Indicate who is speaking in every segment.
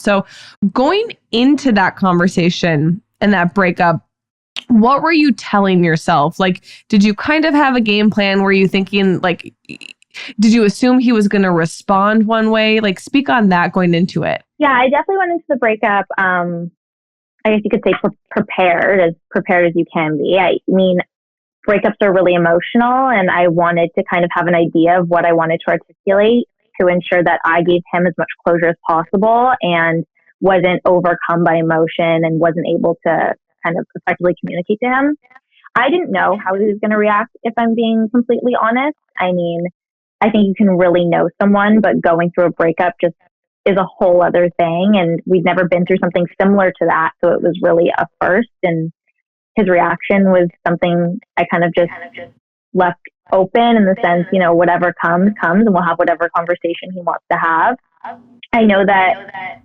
Speaker 1: So going into that conversation and that breakup, what were you telling yourself? Like, did you kind of have a game plan? Were you thinking, like, did you assume he was going to respond one way? Like, speak on that going into it.
Speaker 2: Yeah, I definitely went into the breakup. I guess you could say prepared as you can be. I mean, breakups are really emotional, and I wanted to kind of have an idea of what I wanted to articulate to ensure that I gave him as much closure as possible and wasn't overcome by emotion and wasn't able to kind of effectively communicate to him. I didn't know how he was going to react, if I'm being completely honest. I mean, I think you can really know someone, but going through a breakup just is a whole other thing. And we'd never been through something similar to that. So it was really a first. And his reaction was something I kind of just left open in the sense, you know, whatever comes, and we'll have whatever conversation he wants to have. I know that,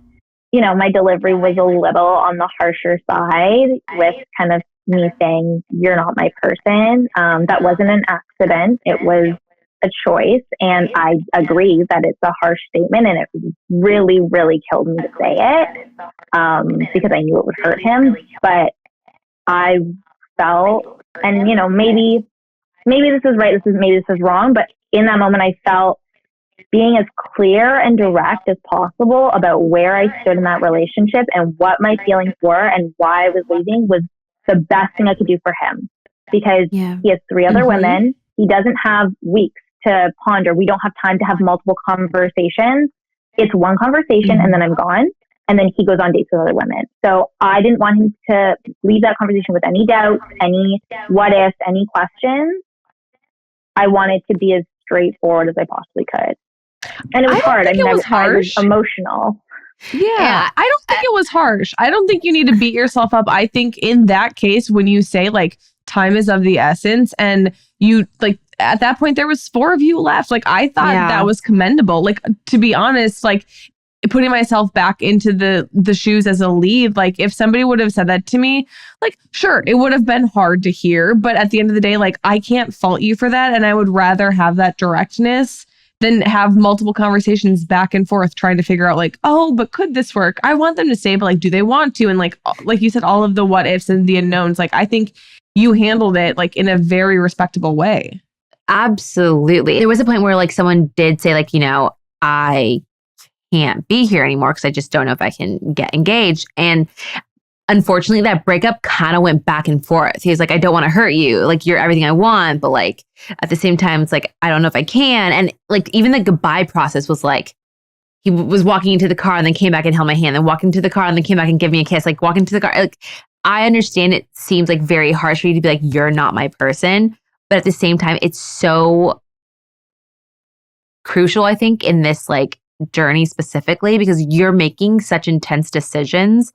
Speaker 2: you know, my delivery was a little on the harsher side with kind of me saying, you're not my person. That wasn't an accident. It was a choice. And I agree that it's a harsh statement, and it really, really killed me to say it because I knew it would hurt him. But I felt, and, you know, maybe this is right, maybe this is wrong, but in that moment I felt being as clear and direct as possible about where I stood in that relationship and what my feelings were and why I was leaving was the best thing I could do for him, because he has 3 other women. He doesn't have weeks to ponder. We don't have time to have multiple conversations. It's one conversation and then I'm gone. And then he goes on dates with other women. So I didn't want him to leave that conversation with any doubts, any what ifs, any questions. I wanted to be as straightforward as I possibly could. And it was hard. I mean, I was emotional.
Speaker 1: Yeah, I don't think it was harsh. I don't think you need to beat yourself up. I think in that case, when you say like time is of the essence, and you like at that point there was 4 of you left. Like I thought that was commendable. Like to be honest, like putting myself back into the shoes as a lead, like if somebody would have said that to me, like sure, it would have been hard to hear, but at the end of the day, like I can't fault you for that, and I would rather have that directness than have multiple conversations back and forth trying to figure out like, oh, but could this work? I want them to stay, but like, do they want to? And like you said, all of the what ifs and the unknowns, like I think you handled it like in a very respectable way.
Speaker 3: Absolutely. There was a point where like someone did say like, you know, I can't be here anymore because I just don't know if I can get engaged. And unfortunately, that breakup kind of went back and forth. He was like, I don't want to hurt you. Like, you're everything I want. But like, at the same time, it's like, I don't know if I can. And like, even the goodbye process was like, he was walking into the car and then came back and held my hand, then walking into the car and then came back and gave me a kiss, like walking to the car. Like, I understand it seems like very harsh for you to be like, you're not my person. But at the same time, it's so crucial, I think, in this like journey specifically, because you're making such intense decisions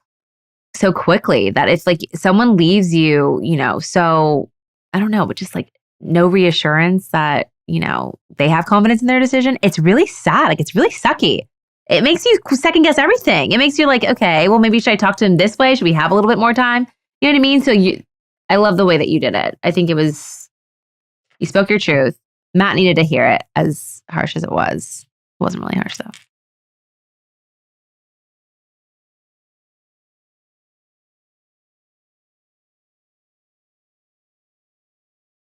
Speaker 3: so quickly that it's like someone leaves you, you know, so I don't know, but just like no reassurance that, you know, they have confidence in their decision. It's really sad. Like, it's really sucky. It makes you second guess everything. It makes you like, okay, well, maybe should I talk to him this way? Should we have a little bit more time? You know what I mean? So I love the way that you did it. I think you spoke your truth. Matt needed to hear it, as harsh as it was. It wasn't really harsh though.